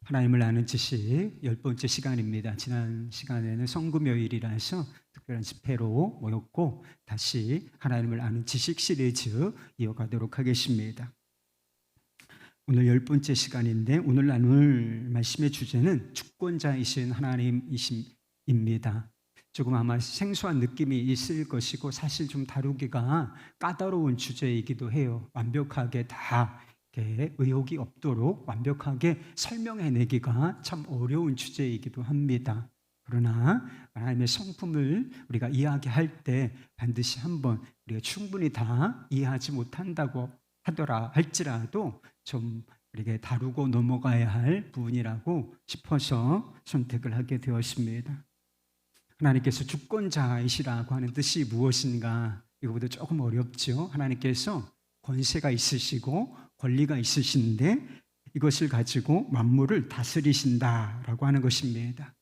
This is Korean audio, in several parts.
하나님을 아는 지식 10번째 시간입니다. 지난 시간에는 성금요일이라서 특별한 집회로 모였고 다시 하나님을 아는 지식 시리즈 이어가도록 하겠습니다. 오늘 10번째 시간인데 오늘 나눌 말씀의 주제는 주권자이신 하나님이십니다. 조금 아마 생소한 느낌이 있을 것이고 사실 좀 다루기가 까다로운 주제이기도 해요. 완벽하게 다 의혹이 없도록 완벽하게 설명해내기가 참 어려운 주제이기도 합니다. 그러나 하나님의 성품을 우리가 이야기할 때 반드시 한번 우리가 충분히 다 이해하지 못한다고 할지라도 좀 우리가 다루고 넘어가야 할 부분이라고 싶어서 선택을 하게 되었습니다. 하나님께서 주권자이시라고 하는 뜻이 무엇인가? 이거보다 조금 어렵죠. 하나님께서 권세가 있으시고 권리가 있으신데 이것을 가지고 만물을 다스리신다라고 하는 것입니다.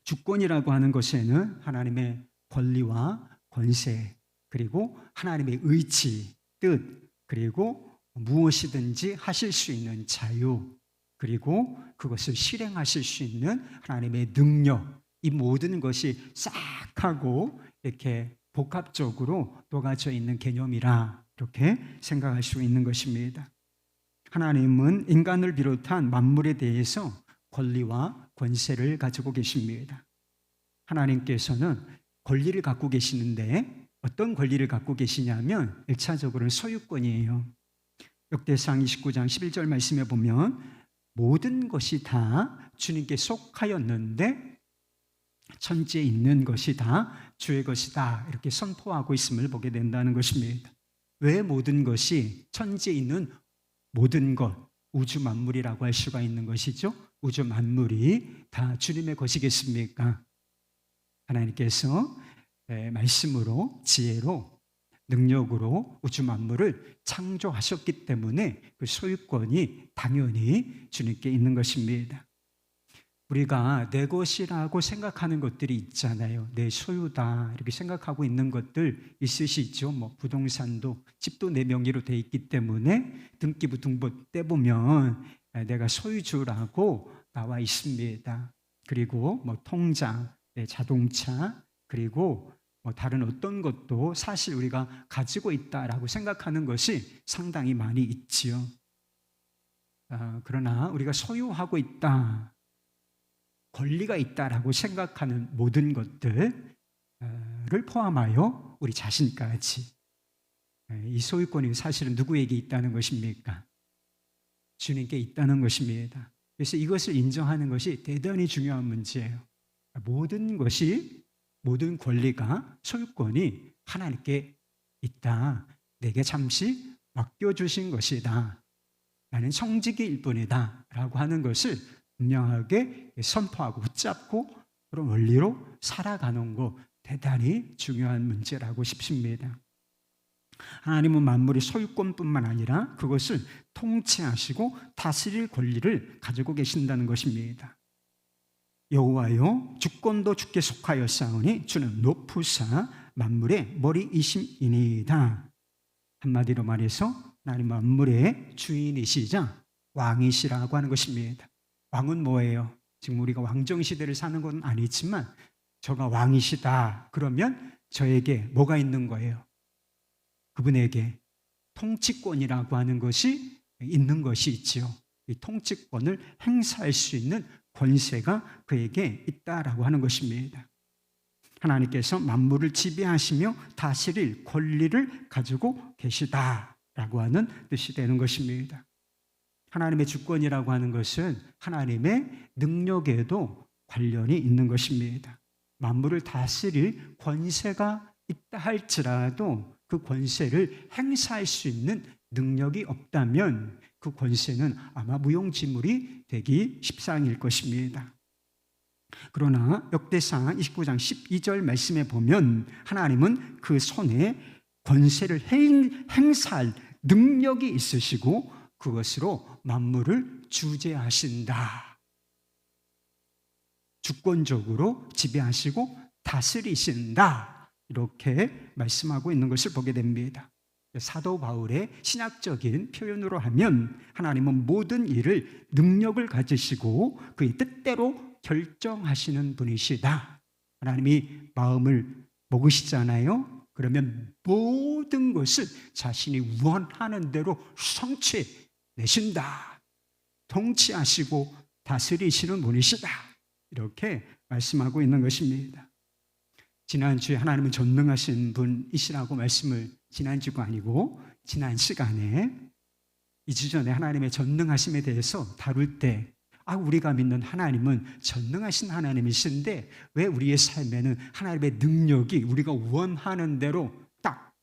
주권이라고 하는 것에는 하나님의 권리와 권세, 그리고 하나님의 의지, 뜻, 그리고 무엇이든지 하실 수 있는 자유, 그리고 그것을 실행하실 수 있는 하나님의 능력, 이 모든 것이 싹 하고 이렇게 복합적으로 녹아져 있는 개념이라 이렇게 생각할 수 있는 것입니다. 하나님은 인간을 비롯한 만물에 대해서 권리와 권세를 가지고 계십니다. 하나님께서는 권리를 갖고 계시는데 어떤 권리를 갖고 계시냐면 1차적으로는 소유권이에요. 역대상 29장 11절 말씀에 보면 모든 것이 다 주님께 속하였는데 천지에 있는 것이 다 주의 것이다 이렇게 선포하고 있음을 보게 된다는 것입니다. 왜 모든 것이 천지에 있는 모든 것, 우주 만물이라고 할 수가 있는 것이죠? 우주 만물이 다 주님의 것이겠습니까? 하나님께서 말씀으로, 지혜로, 능력으로 우주 만물을 창조하셨기 때문에 그 소유권이 당연히 주님께 있는 것입니다. 우리가 내 것이라고 생각하는 것들이 있잖아요. 내 소유다 이렇게 생각하고 있는 것들 있으시죠. 부동산도 집도 내 명의로 돼 있기 때문에 등기부 등본 떼보면 내가 소유주라고 나와 있습니다. 그리고 통장, 자동차, 그리고 다른 어떤 것도 사실 우리가 가지고 있다라고 생각하는 것이 상당히 많이 있지요. 그러나 우리가 소유하고 있다, 권리가 있다라고 생각하는 모든 것들을 포함하여 우리 자신까지 이 소유권이 사실은 누구에게 있다는 것입니까? 주님께 있다는 것입니다. 그래서 이것을 인정하는 것이 대단히 중요한 문제예요. 모든 것이, 모든 권리가, 소유권이 하나님께 있다. 내게 잠시 맡겨주신 것이다. 나는 청지기일 뿐이다 라고 하는 것을 분명하게 선포하고 붙잡고 그런 원리로 살아가는 것 대단히 중요한 문제라고 싶습니다. 하나님은 만물의 소유권뿐만 아니라 그것을 통치하시고 다스릴 권리를 가지고 계신다는 것입니다. 여호와여 주권도 주께 속하였사오니 주는 높으사 만물의 머리이심이니이다. 한마디로 말해서 하나님 만물의 주인이시자 왕이시라고 하는 것입니다. 왕은 뭐예요? 지금 우리가 왕정시대를 사는 건 아니지만 저가 왕이시다 그러면 저에게 뭐가 있는 거예요? 그분에게 통치권이라고 하는 것이 있는 것이 있지요. 이 통치권을 행사할 수 있는 권세가 그에게 있다라고 하는 것입니다. 하나님께서 만물을 지배하시며 다스릴 권리를 가지고 계시다라고 하는 뜻이 되는 것입니다. 하나님의 주권이라고 하는 것은 하나님의 능력에도 관련이 있는 것입니다. 만물을 다스릴 권세가 있다 할지라도 그 권세를 행사할 수 있는 능력이 없다면 그 권세는 아마 무용지물이 되기 십상일 것입니다. 그러나 역대상 29장 12절 말씀에 보면 하나님은 그 손에 권세를 행사할 능력이 있으시고 그것으로 만물을 주재하신다. 주권적으로 지배하시고 다스리신다. 이렇게 말씀하고 있는 것을 보게 됩니다. 사도 바울의 신학적인 표현으로 하면 하나님은 모든 일을 능력을 가지시고 그의 뜻대로 결정하시는 분이시다. 하나님이 마음을 먹으시잖아요. 그러면 모든 것을 자신이 원하는 대로 성취내신다. 통치하시고 다스리시는 분이시다. 이렇게 말씀하고 있는 것입니다. 지난주에 하나님은 전능하신 분이시라고 말씀을, 지난주가 아니고 지난 시간에 2주 전에 하나님의 전능하심에 대해서 다룰 때 우리가 믿는 하나님은 전능하신 하나님이신데 왜 우리의 삶에는 하나님의 능력이 우리가 원하는 대로 딱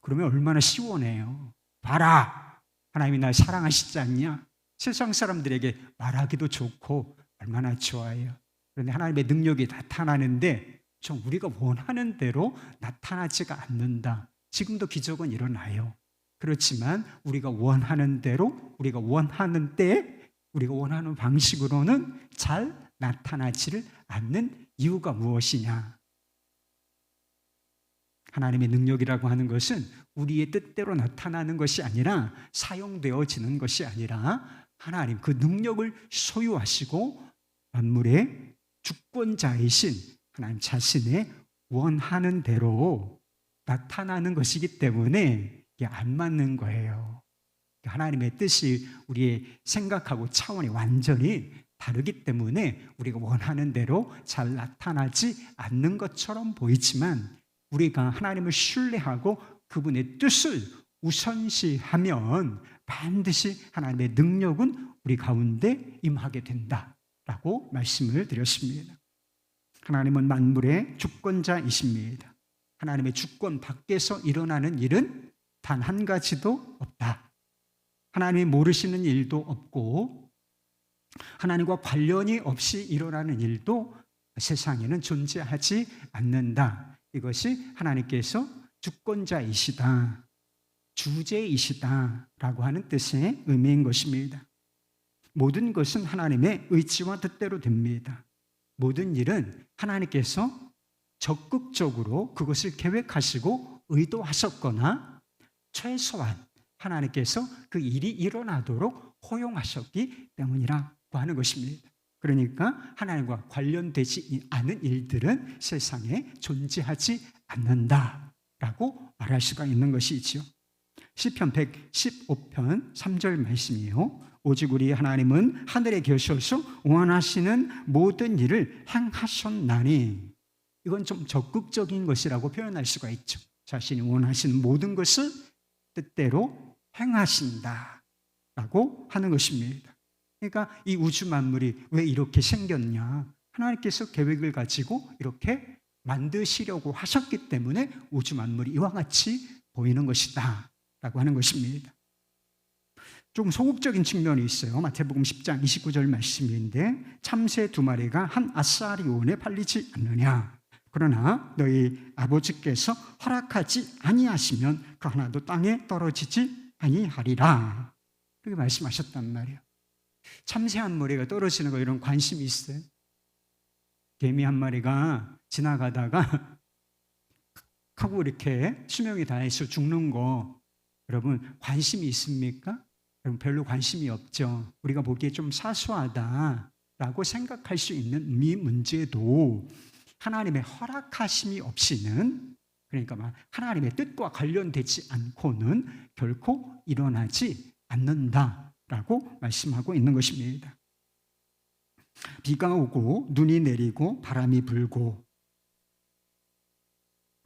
그러면 얼마나 시원해요. 봐라, 하나님이 날 사랑하시지 않냐? 세상 사람들에게 말하기도 좋고 얼마나 좋아요. 그런데 하나님의 능력이 나타나는데 좀 우리가 원하는 대로 나타나지가 않는다. 지금도 기적은 일어나요. 그렇지만 우리가 원하는 대로, 우리가 원하는 때에, 우리가 원하는 방식으로는 잘 나타나지를 않는 이유가 무엇이냐? 하나님의 능력이라고 하는 것은 우리의 뜻대로 나타나는 것이 아니라, 사용되어지는 것이 아니라 하나님 그 능력을 소유하시고 만물의 주권자이신 하나님 자신의 원하는 대로 나타나는 것이기 때문에 이게 안 맞는 거예요. 하나님의 뜻이 우리의 생각하고 차원이 완전히 다르기 때문에 우리가 원하는 대로 잘 나타나지 않는 것처럼 보이지만, 우리가 하나님을 신뢰하고 그분의 뜻을 우선시하면 반드시 하나님의 능력은 우리 가운데 임하게 된다라고 말씀을 드렸습니다. 하나님은 만물의 주권자이십니다. 하나님의 주권 밖에서 일어나는 일은 단 한 가지도 없다. 하나님이 모르시는 일도 없고 하나님과 관련이 없이 일어나는 일도 세상에는 존재하지 않는다. 이것이 하나님께서 주권자이시다, 주제이시다라고 하는 뜻의 의미인 것입니다. 모든 것은 하나님의 의지와 뜻대로 됩니다. 모든 일은 하나님께서 적극적으로 그것을 계획하시고 의도하셨거나 최소한 하나님께서 그 일이 일어나도록 허용하셨기 때문이라고 하는 것입니다. 그러니까 하나님과 관련되지 않은 일들은 세상에 존재하지 않는다라고 말할 수가 있는 것이지요. 시편 115편 3절 말씀이에요. 오직 우리 하나님은 하늘에 계셔서 원하시는 모든 일을 행하셨나니. 이건 좀 적극적인 것이라고 표현할 수가 있죠. 자신이 원하시는 모든 것을 뜻대로 행하신다라고 하는 것입니다. 그러니까 이 우주 만물이 왜 이렇게 생겼냐? 하나님께서 계획을 가지고 이렇게 만드시려고 하셨기 때문에 우주 만물이 이와 같이 보이는 것이다 라고 하는 것입니다. 조금 소극적인 측면이 있어요. 마태복음 10장 29절 말씀인데, 참새 2마리가 한 아사리온에 팔리지 않느냐? 그러나 너희 아버지께서 허락하지 아니하시면 그 하나도 땅에 떨어지지 아니하리라. 그렇게 말씀하셨단 말이에요. 참새 한 마리가 떨어지는 거 이런 관심이 있어요? 개미 한 마리가 지나가다가 하고 이렇게 수명이 다해서 죽는 거 여러분 관심이 있습니까? 여러분 별로 관심이 없죠. 우리가 보기에 좀 사소하다라고 생각할 수 있는 이 문제도 하나님의 허락하심이 없이는, 그러니까 하나님의 뜻과 관련되지 않고는 결코 일어나지 않는다라고 말씀하고 있는 것입니다. 비가 오고 눈이 내리고 바람이 불고,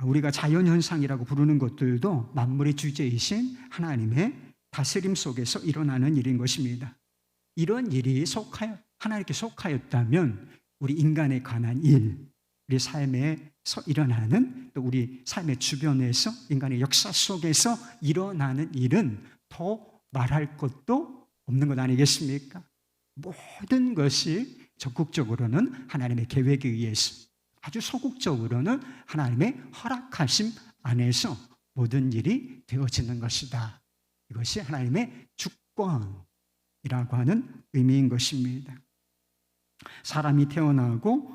우리가 자연현상이라고 부르는 것들도 만물의 주제이신 하나님의 다스림 속에서 일어나는 일인 것입니다. 이런 일이 하나님께 속하였다면 우리 인간에 관한 일, 우리 삶에서 일어나는, 또 우리 삶의 주변에서 인간의 역사 속에서 일어나는 일은 더 말할 것도 없는 것 아니겠습니까? 모든 것이 적극적으로는 하나님의 계획에 의해서, 아주 소극적으로는 하나님의 허락하심 안에서 모든 일이 되어지는 것이다. 이것이 하나님의 주권이라고 하는 의미인 것입니다. 사람이 태어나고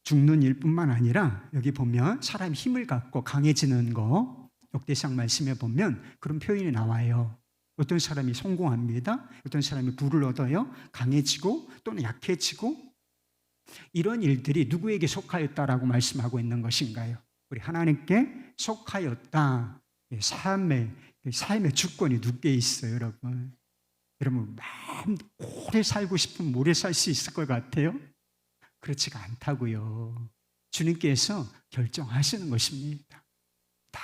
죽는 일뿐만 아니라 여기 보면 사람이 힘을 갖고 강해지는 거, 역대상 말씀에 보면 그런 표현이 나와요. 어떤 사람이 성공합니다. 어떤 사람이 부를 얻어요. 강해지고 또는 약해지고, 이런 일들이 누구에게 속하였다라고 말씀하고 있는 것인가요? 우리 하나님께 속하였다. 삶의 주권이 누구에 있어요, 여러분? 여러분, 마음 오래 살고 싶으면 오래 살 수 있을 것 같아요? 그렇지가 않다고요. 주님께서 결정하시는 것입니다. 다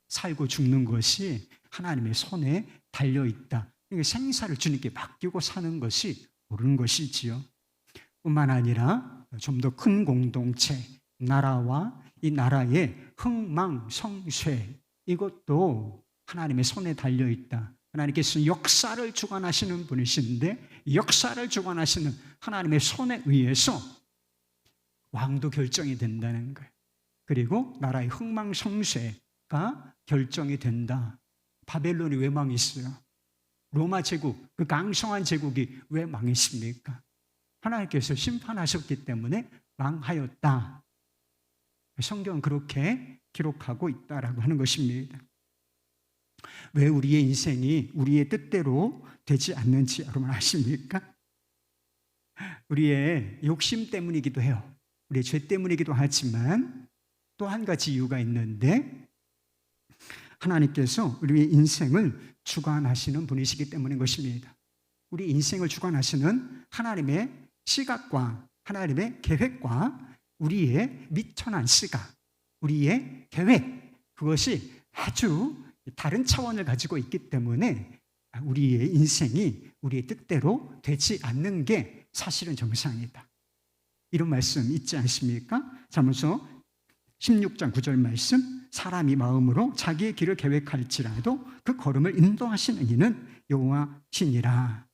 살고 죽는 것이 하나님의 손에 달려있다. 생사를 주님께 맡기고 사는 것이 옳은 것이지요. 뿐만 아니라 좀 더 큰 공동체, 나라와 이 나라의 흥망성쇠, 이것도 하나님의 손에 달려있다. 하나님께서 역사를 주관하시는 분이신데, 역사를 주관하시는 하나님의 손에 의해서 왕도 결정이 된다는 거예요. 그리고 나라의 흥망성쇠가 결정이 된다. 바벨론이 왜 망했어요? 로마 제국, 그 강성한 제국이 왜 망했습니까? 하나님께서 심판하셨기 때문에 망하였다. 성경은 그렇게 기록하고 있다라고 하는 것입니다. 왜 우리의 인생이 우리의 뜻대로 되지 않는지 여러분 아십니까? 우리의 욕심 때문이기도 해요. 우리의 죄 때문이기도 하지만 또 한 가지 이유가 있는데, 하나님께서 우리의 인생을 주관하시는 분이시기 때문인 것입니다. 우리 인생을 주관하시는 하나님의 시각과 하나님의 계획과 우리의 미천한 시각, 우리의 계획, 그것이 아주 다른 차원을 가지고 있기 때문에 우리의 인생이 우리의 뜻대로 되지 않는 게 사실은 정상이다. 이런 말씀 있지 않습니까? 잠언서 16장 9절 말씀, 사람이 마음으로 자기의 길을 계획할지라도 그 걸음을 인도하시는 이는 여호와시니라.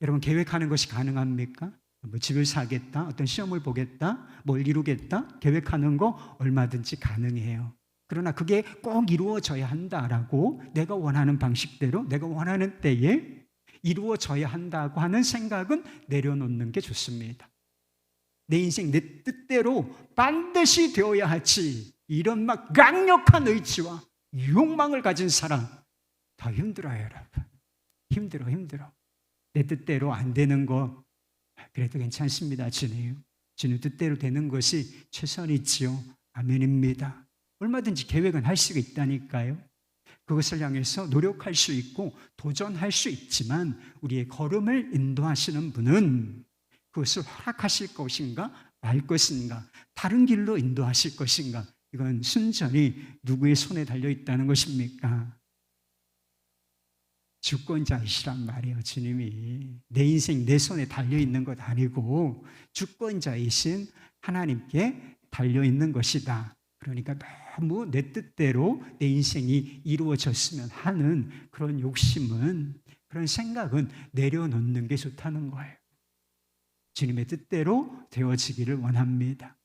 여러분, 계획하는 것이 가능합니까? 뭐 집을 사겠다, 어떤 시험을 보겠다, 뭘 이루겠다, 계획하는 거 얼마든지 가능해요. 그러나 그게 꼭 이루어져야 한다라고, 내가 원하는 방식대로 내가 원하는 때에 이루어져야 한다고 하는 생각은 내려놓는 게 좋습니다. 내 인생 내 뜻대로 반드시 되어야 하지, 이런 막 강력한 의지와 욕망을 가진 사람 더 힘들어요, 여러분. 힘들어. 내 뜻대로 안 되는 거 그래도 괜찮습니다. 주님 뜻대로 되는 것이 최선이지요. 아멘입니다. 얼마든지 계획은 할 수가 있다니까요. 그것을 향해서 노력할 수 있고 도전할 수 있지만, 우리의 걸음을 인도하시는 분은 그것을 허락하실 것인가 말 것인가, 다른 길로 인도하실 것인가, 이건 순전히 누구의 손에 달려있다는 것입니까? 주권자이시란 말이에요. 주님이 내 인생 내 손에 달려있는 것 아니고 주권자이신 하나님께 달려있는 것이다. 그러니까 너무 내 뜻대로 내 인생이 이루어졌으면 하는 그런 욕심은, 그런 생각은 내려놓는 게 좋다는 거예요. 주님의 뜻대로 되어지기를 원합니다.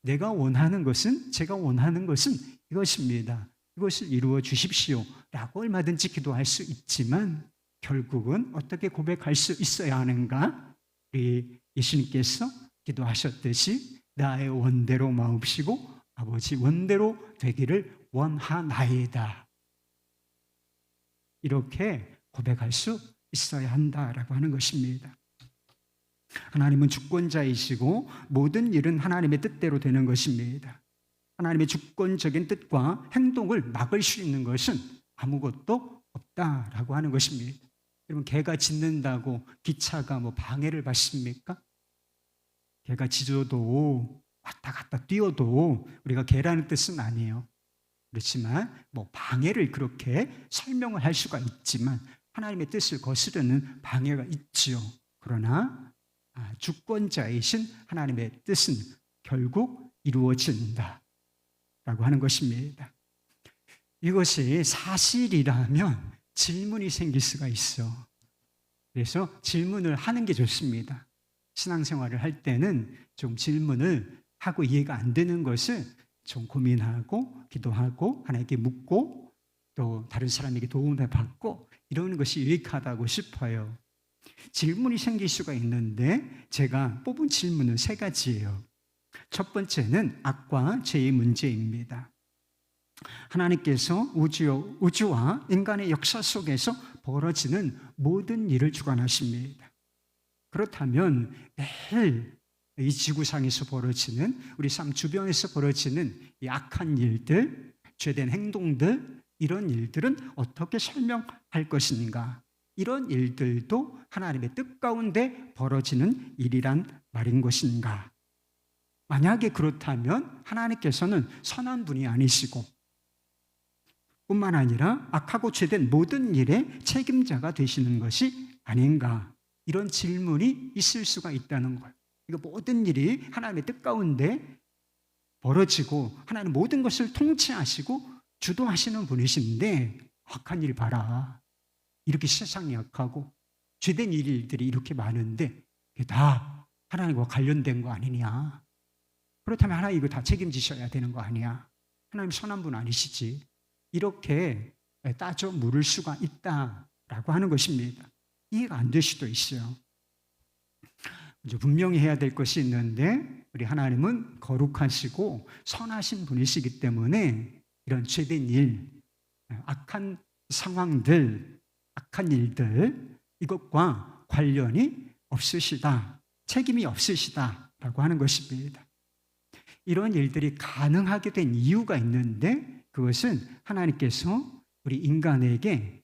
내가 원하는 것은, 제가 원하는 것은 이것입니다. 이것을 이루어 주십시오 라고 얼마든지 기도할 수 있지만, 결국은 어떻게 고백할 수 있어야 하는가? 우리 예수님께서 기도하셨듯이 나의 원대로 마옵시고 아버지 원대로 되기를 원하나이다. 이렇게 고백할 수 있어야 한다라고 하는 것입니다. 하나님은 주권자이시고 모든 일은 하나님의 뜻대로 되는 것입니다. 하나님의 주권적인 뜻과 행동을 막을 수 있는 것은 아무것도 없다라고 하는 것입니다. 여러분, 개가 짖는다고 기차가 방해를 받습니까? 개가 짖어도 왔다 갔다 뛰어도 우리가 개라는 뜻은 아니에요. 그렇지만 방해를 그렇게 설명을 할 수가 있지만 하나님의 뜻을 거스르는 방해가 있지요. 그러나 주권자이신 하나님의 뜻은 결국 이루어진다 라고 하는 것입니다. 이것이 사실이라면 질문이 생길 수가 있어. 그래서 질문을 하는 게 좋습니다. 신앙생활을 할 때는 좀 질문을 하고 이해가 안 되는 것을 좀 고민하고 기도하고 하나님께 묻고 또 다른 사람에게 도움을 받고 이러는 것이 유익하다고 싶어요. 질문이 생길 수가 있는데 제가 뽑은 질문은 3가지예요. 첫 번째는 악과 죄의 문제입니다. 하나님께서 우주와 인간의 역사 속에서 벌어지는 모든 일을 주관하십니다. 그렇다면 매일 이 지구상에서 벌어지는, 우리 삶 주변에서 벌어지는 이 악한 일들, 죄된 행동들, 이런 일들은 어떻게 설명할 것인가? 이런 일들도 하나님의 뜻 가운데 벌어지는 일이란 말인 것인가? 만약에 그렇다면 하나님께서는 선한 분이 아니시고 뿐만 아니라 악하고 죄된 모든 일의 책임자가 되시는 것이 아닌가? 이런 질문이 있을 수가 있다는 걸. 이거 모든 일이 하나님의 뜻 가운데 벌어지고 하나님 모든 것을 통치하시고 주도하시는 분이신데 악한 일 봐라. 이렇게 세상이 악하고 죄된 일들이 이렇게 많은데 이게 다 하나님과 관련된 거 아니냐? 그렇다면 하나님 이거 다 책임지셔야 되는 거 아니야? 하나님 선한 분 아니시지? 이렇게 따져 물을 수가 있다라고 하는 것입니다. 이해가 안 될 수도 있어요. 분명히 해야 될 것이 있는데 우리 하나님은 거룩하시고 선하신 분이시기 때문에 이런 죄된 일, 악한 상황들, 악한 일들 이것과 관련이 없으시다, 책임이 없으시다라고 하는 것입니다. 이런 일들이 가능하게 된 이유가 있는데 그것은 하나님께서 우리 인간에게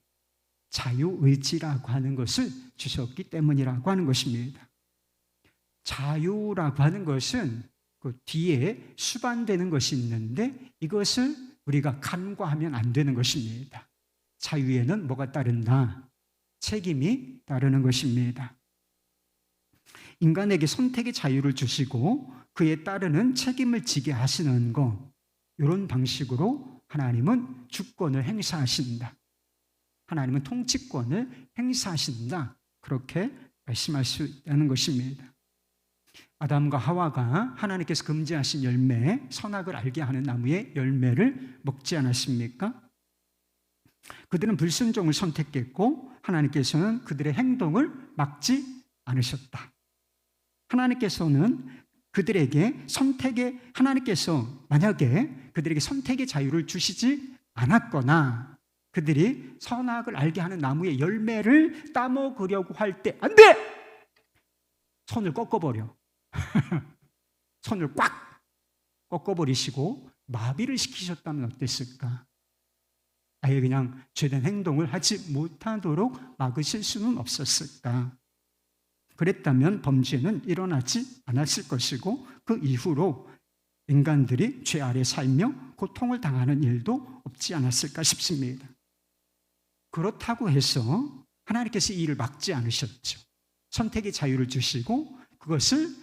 자유의지라고 하는 것을 주셨기 때문이라고 하는 것입니다. 자유라고 하는 것은 그 뒤에 수반되는 것이 있는데 이것을 우리가 간과하면 안 되는 것입니다. 자유에는 뭐가 따른다? 책임이 따르는 것입니다. 인간에게 선택의 자유를 주시고 그에 따르는 책임을 지게 하시는 것, 이런 방식으로 하나님은 주권을 행사하신다. 하나님은 통치권을 행사하신다. 그렇게 말씀할 수 있다는 것입니다. 아담과 하와가 하나님께서 금지하신 열매, 선악을 알게 하는 나무의 열매를 먹지 않았습니까? 그들은 불순종을 선택했고 하나님께서는 그들의 행동을 막지 않으셨다. 하나님께서는 하나님께서 만약에 그들에게 선택의 자유를 주시지 않았거나 그들이 선악을 알게 하는 나무의 열매를 따먹으려고 할 때 안 돼! 손을 꺾어버려. 손을 꽉 꺾어버리시고 마비를 시키셨다면 어땠을까? 아예 그냥 죄된 행동을 하지 못하도록 막으실 수는 없었을까? 그랬다면 범죄는 일어나지 않았을 것이고 그 이후로 인간들이 죄 아래 살며 고통을 당하는 일도 없지 않았을까 싶습니다. 그렇다고 해서 하나님께서 이 일을 막지 않으셨죠. 선택의 자유를 주시고 그것을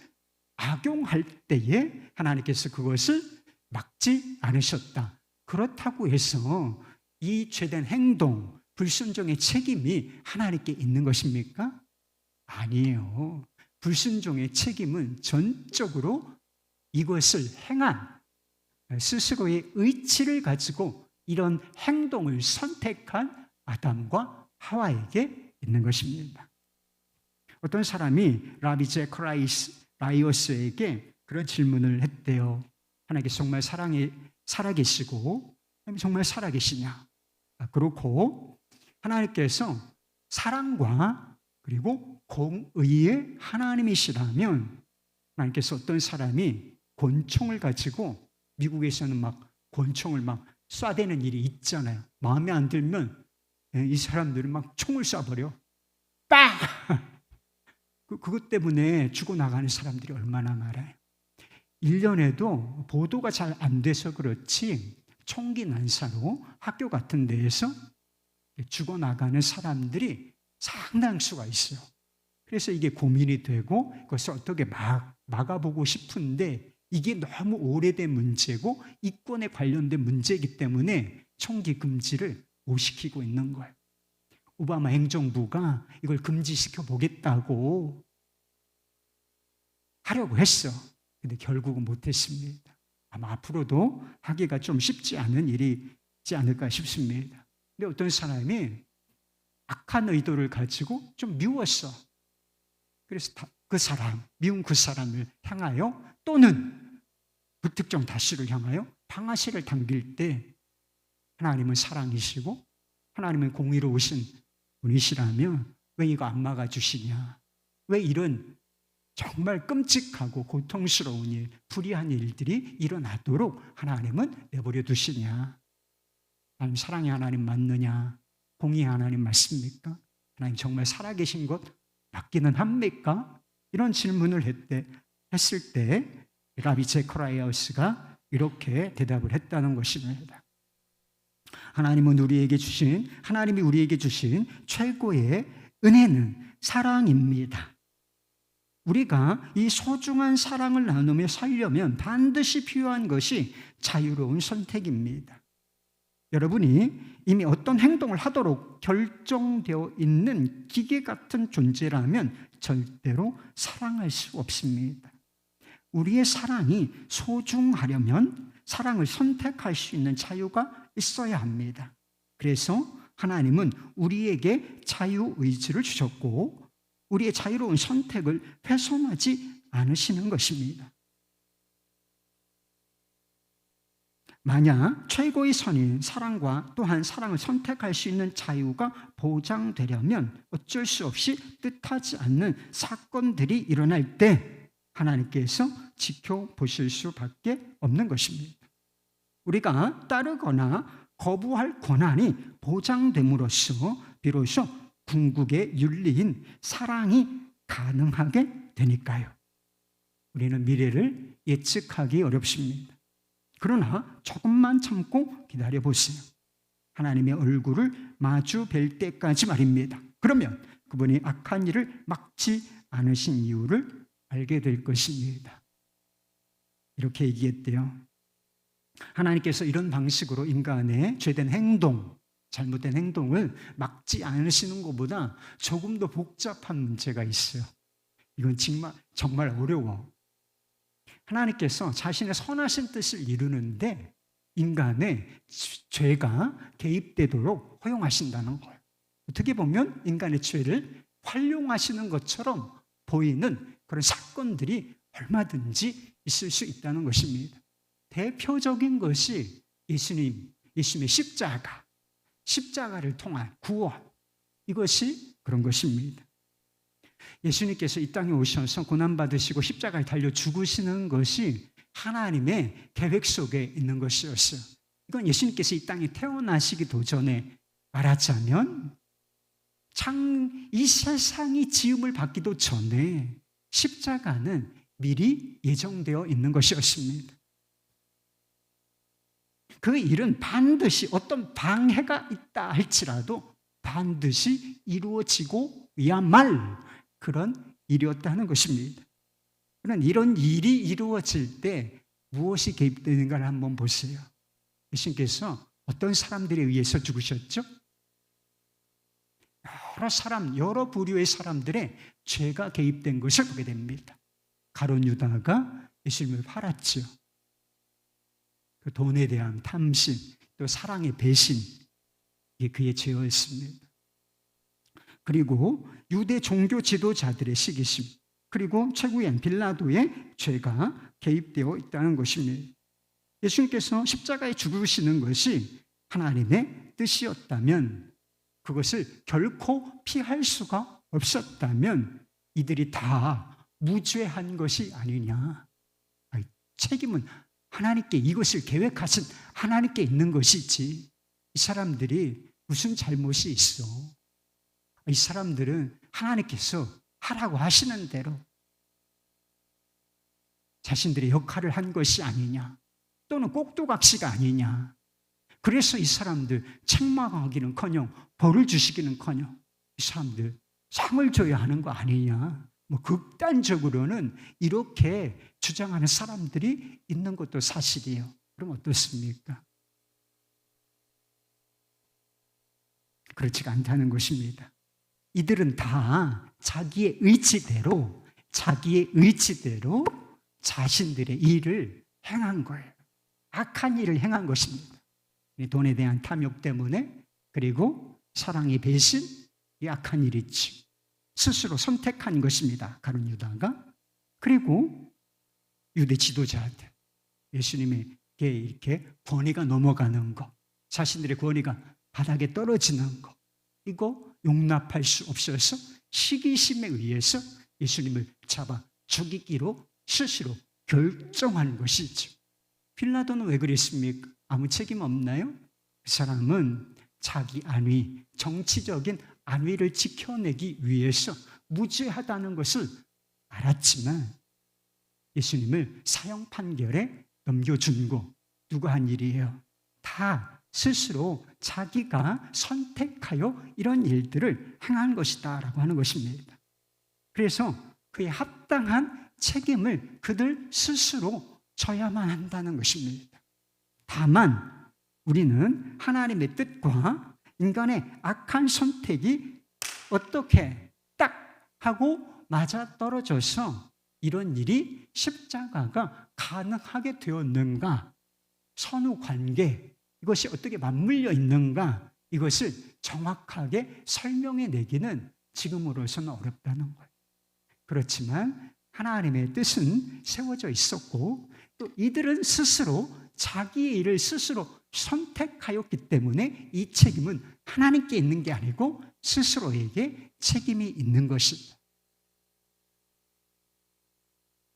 악용할 때에 하나님께서 그것을 막지 않으셨다. 그렇다고 해서 이 죄된 행동, 불순종의 책임이 하나님께 있는 것입니까? 아니에요. 불순종의 책임은 전적으로 이것을 행한 스스로의 의치를 가지고 이런 행동을 선택한 아담과 하와에게 있는 것입니다. 어떤 사람이 라비 제커라이어스에게 그런 질문을 했대요. 하나님께서 정말 살아계시고 정말 살아계시냐? 그렇고 하나님께서 사랑과 그리고 공의의 하나님이시라면 하나님께서 어떤 사람이 권총을 가지고 미국에서는 막 권총을 막 쏴대는 일이 있잖아요. 마음에 안 들면 이 사람들은 막 총을 쏴버려. 빡! 그것 때문에 죽어나가는 사람들이 얼마나 많아요. 1년에도 보도가 잘 안 돼서 그렇지 총기 난사로 학교 같은 데에서 죽어나가는 사람들이 상당수가 있어요. 그래서 이게 고민이 되고 그것을 어떻게 막아보고 싶은데 이게 너무 오래된 문제고 이권에 관련된 문제이기 때문에 총기 금지를 못 시키고 있는 거예요. 오바마 행정부가 이걸 금지시켜 보겠다고 하려고 했어. 근데 결국은 못했습니다. 아마 앞으로도 하기가 좀 쉽지 않은 일이지 않을까 싶습니다. 근데 어떤 사람이 악한 의도를 가지고 좀 미웠어. 그래서 미운 그 사람을 향하여 또는 불특정 다수를 향하여 방아쇠를 당길 때 하나님은 사랑이시고 하나님은 공의로우신 분이시라면 왜 이거 안 막아주시냐? 왜 이런 정말 끔찍하고 고통스러운 일, 불의한 일들이 일어나도록 하나님은 내버려 두시냐? 하나님 사랑의 하나님 맞느냐? 공의의 하나님 맞습니까? 하나님 정말 살아계신 것 맞기는 합니까? 이런 질문을 했을 때 라비 제커라이아스가 이렇게 대답을 했다는 것입니다. 하나님이 우리에게 주신 최고의 은혜는 사랑입니다. 우리가 이 소중한 사랑을 나누며 살려면 반드시 필요한 것이 자유로운 선택입니다. 여러분이 이미 어떤 행동을 하도록 결정되어 있는 기계 같은 존재라면 절대로 사랑할 수 없습니다. 우리의 사랑이 소중하려면 사랑을 선택할 수 있는 자유가 있어야 합니다. 그래서 하나님은 우리에게 자유의지를 주셨고 우리의 자유로운 선택을 훼손하지 않으시는 것입니다. 만약 최고의 선인 사랑과 또한 사랑을 선택할 수 있는 자유가 보장되려면 어쩔 수 없이 뜻하지 않는 사건들이 일어날 때 하나님께서 지켜보실 수밖에 없는 것입니다. 우리가 따르거나 거부할 권한이 보장됨으로써 비로소 궁극의 윤리인 사랑이 가능하게 되니까요. 우리는 미래를 예측하기 어렵습니다. 그러나 조금만 참고 기다려보세요. 하나님의 얼굴을 마주 뵐 때까지 말입니다. 그러면 그분이 악한 일을 막지 않으신 이유를 알게 될 것입니다. 이렇게 얘기했대요. 하나님께서 이런 방식으로 인간의 죄된 행동, 잘못된 행동을 막지 않으시는 것보다 조금 더 복잡한 문제가 있어요. 이건 정말 어려워. 하나님께서 자신의 선하신 뜻을 이루는데 인간의 죄가 개입되도록 허용하신다는 거예요. 어떻게 보면 인간의 죄를 활용하시는 것처럼 보이는 그런 사건들이 얼마든지 있을 수 있다는 것입니다. 대표적인 것이 예수님의 십자가를 통한 구원, 이것이 그런 것입니다. 예수님께서 이 땅에 오셔서 고난받으시고 십자가에 달려 죽으시는 것이 하나님의 계획 속에 있는 것이었어요. 이건 예수님께서 이 땅에 태어나시기도 전에 말하자면 이 세상이 지음을 받기도 전에 십자가는 미리 예정되어 있는 것이었습니다. 그 일은 반드시 어떤 방해가 있다 할지라도 반드시 이루어지고야말 그런 일이었다는 것입니다. 그런 이런 일이 이루어질 때 무엇이 개입되는가를 한번 보세요. 예수님께서 어떤 사람들에 의해서 죽으셨죠? 여러 부류의 사람들의 죄가 개입된 것을 보게 됩니다. 가룟 유다가 예수님을 팔았죠. 그 돈에 대한 탐심, 또 사랑의 배신, 이게 그의 죄였습니다. 그리고 유대 종교 지도자들의 시기심, 그리고 최고위원 빌라도의 죄가 개입되어 있다는 것입니다. 예수님께서 십자가에 죽으시는 것이 하나님의 뜻이었다면, 그것을 결코 피할 수가 없었다면 이들이 다 무죄한 것이 아니냐. 책임은 하나님께, 이것을 계획하신 하나님께 있는 것이지 이 사람들이 무슨 잘못이 있어. 이 사람들은 하나님께서 하라고 하시는 대로 자신들의 역할을 한 것이 아니냐, 또는 꼭두각시가 아니냐. 그래서 이 사람들 책망하기는커녕 벌을 주시기는커녕 이 사람들 상을 줘야 하는 거 아니냐. 극단적으로는 이렇게 주장하는 사람들이 있는 것도 사실이에요. 그럼 어떻습니까? 그렇지가 않다는 것입니다. 이들은 다 자기의 의지대로 자신들의 일을 행한 거예요. 악한 일을 행한 것입니다. 돈에 대한 탐욕 때문에, 그리고 사랑의 배신, 이 악한 일이지. 스스로 선택한 것입니다. 가룟 유다가. 그리고 유대 지도자들, 예수님에게 이렇게 권위가 넘어가는 것, 자신들의 권위가 바닥에 떨어지는 것, 이거 용납할 수 없어서 시기심에 의해서 예수님을 잡아 죽이기로 스스로 결정한 것이죠. 빌라도는 왜 그랬습니까? 아무 책임 없나요? 그 사람은 자기 안위, 정치적인 안위를 지켜내기 위해서 무죄하다는 것을 알았지만 예수님을 사형 판결에 넘겨준 거 누가 한 일이에요? 다 스스로 자기가 선택하여 이런 일들을 행한 것이다 라고 하는 것입니다. 그래서 그에 합당한 책임을 그들 스스로 져야만 한다는 것입니다. 다만 우리는 하나님의 뜻과 인간의 악한 선택이 어떻게 딱 하고 맞아떨어져서 이런 일이 십자가가 가능하게 되었는가, 선후관계, 이것이 어떻게 맞물려 있는가, 이것을 정확하게 설명해 내기는 지금으로서는 어렵다는 거예요. 그렇지만 하나님의 뜻은 세워져 있었고 또 이들은 스스로 자기의 일을 스스로 선택하였기 때문에 이 책임은 하나님께 있는 게 아니고 스스로에게 책임이 있는 것입니다.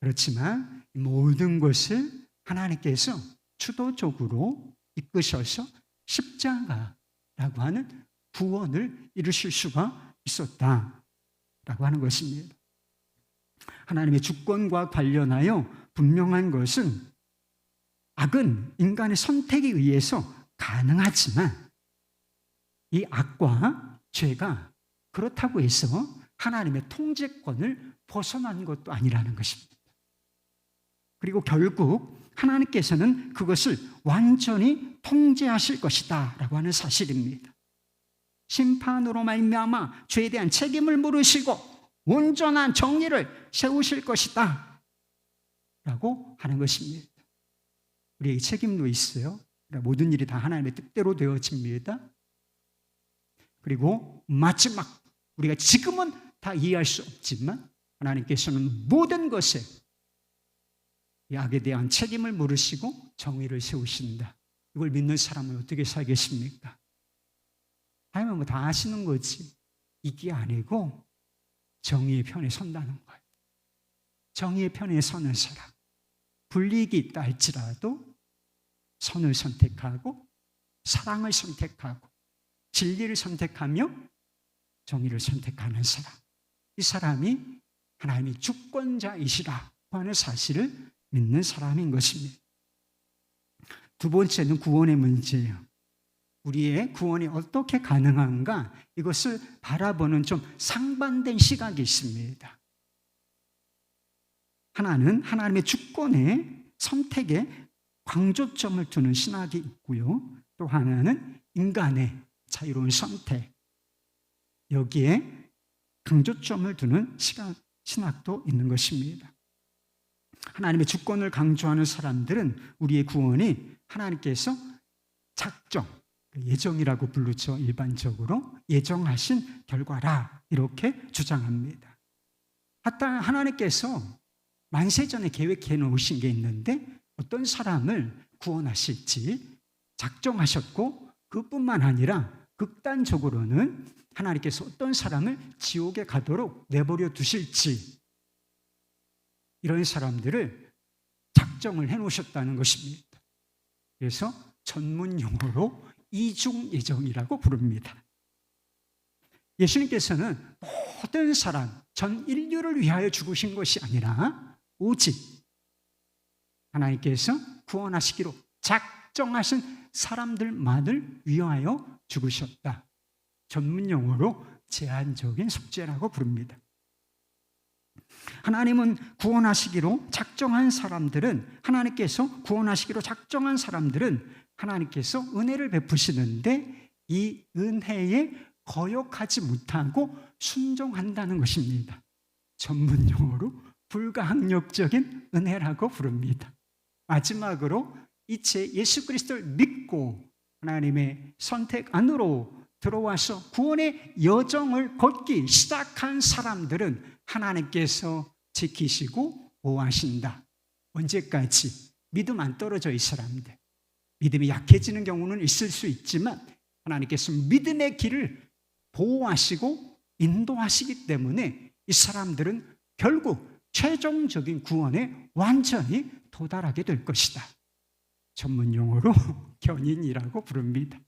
그렇지만 모든 것을 하나님께서 주도적으로 이끄셔서 십자가라고 하는 구원을 이루실 수가 있었다라고 하는 것입니다. 하나님의 주권과 관련하여 분명한 것은 악은 인간의 선택에 의해서 가능하지만 이 악과 죄가 그렇다고 해서 하나님의 통제권을 벗어난 것도 아니라는 것입니다. 그리고 결국 하나님께서는 그것을 완전히 통제하실 것이다 라고 하는 사실입니다. 심판으로 말미암아 죄에 대한 책임을 물으시고 온전한 정의를 세우실 것이다 라고 하는 것입니다. 우리에게 책임도 있어요. 모든 일이 다 하나님의 뜻대로 되어집니다. 그리고 마지막, 우리가 지금은 다 이해할 수 없지만 하나님께서는 모든 것에 이 악에 대한 책임을 물으시고 정의를 세우신다. 이걸 믿는 사람은 어떻게 살겠습니까? 하나님은 뭐 다 아시는 거지. 이게 아니고 정의의 편에 선다는 거예요. 정의의 편에 서는 사람. 불이익이 있다 할지라도 선을 선택하고 사랑을 선택하고 진리를 선택하며 정의를 선택하는 사람. 이 사람이 하나님의 주권자이시라고 하는 사실을 믿는 사람인 것입니다. 두 번째는 구원의 문제예요. 우리의 구원이 어떻게 가능한가? 이것을 바라보는 좀 상반된 시각이 있습니다. 하나는 하나님의 주권에 선택에 강조점을 두는 신학이 있고요. 또 하나는 인간의 자유로운 선택, 여기에 강조점을 두는 신학도 있는 것입니다. 하나님의 주권을 강조하는 사람들은 우리의 구원이 하나님께서 작정, 예정이라고 부르죠. 일반적으로 예정하신 결과라 이렇게 주장합니다. 하나님께서 만세전에 계획해 놓으신 게 있는데 어떤 사람을 구원하실지 작정하셨고 그뿐만 아니라 극단적으로는 하나님께서 어떤 사람을 지옥에 가도록 내버려 두실지 이런 사람들을 작정을 해놓으셨다는 것입니다. 그래서 전문 용어로 이중예정이라고 부릅니다. 예수님께서는 모든 사람, 전 인류를 위하여 죽으신 것이 아니라 오직 하나님께서 구원하시기로 작정하신 사람들만을 위하여 죽으셨다. 전문 용어로 제한적인 속죄라고 부릅니다. 하나님은 구원하시기로 작정한 사람들은 하나님께서 은혜를 베푸시는데 이 은혜에 거역하지 못하고 순종한다는 것입니다. 전문 용어로 불가항력적인 은혜라고 부릅니다. 마지막으로 이제 예수 그리스도를 믿고 하나님의 선택 안으로 들어와서 구원의 여정을 걷기 시작한 사람들은 하나님께서 지키시고 보호하신다. 언제까지? 믿음 안 떨어져 이 사람들. 믿음이 약해지는 경우는 있을 수 있지만 하나님께서 믿음의 길을 보호하시고 인도하시기 때문에 이 사람들은 결국 최종적인 구원에 완전히 도달하게 될 것이다. 전문 용어로 견인이라고 부릅니다.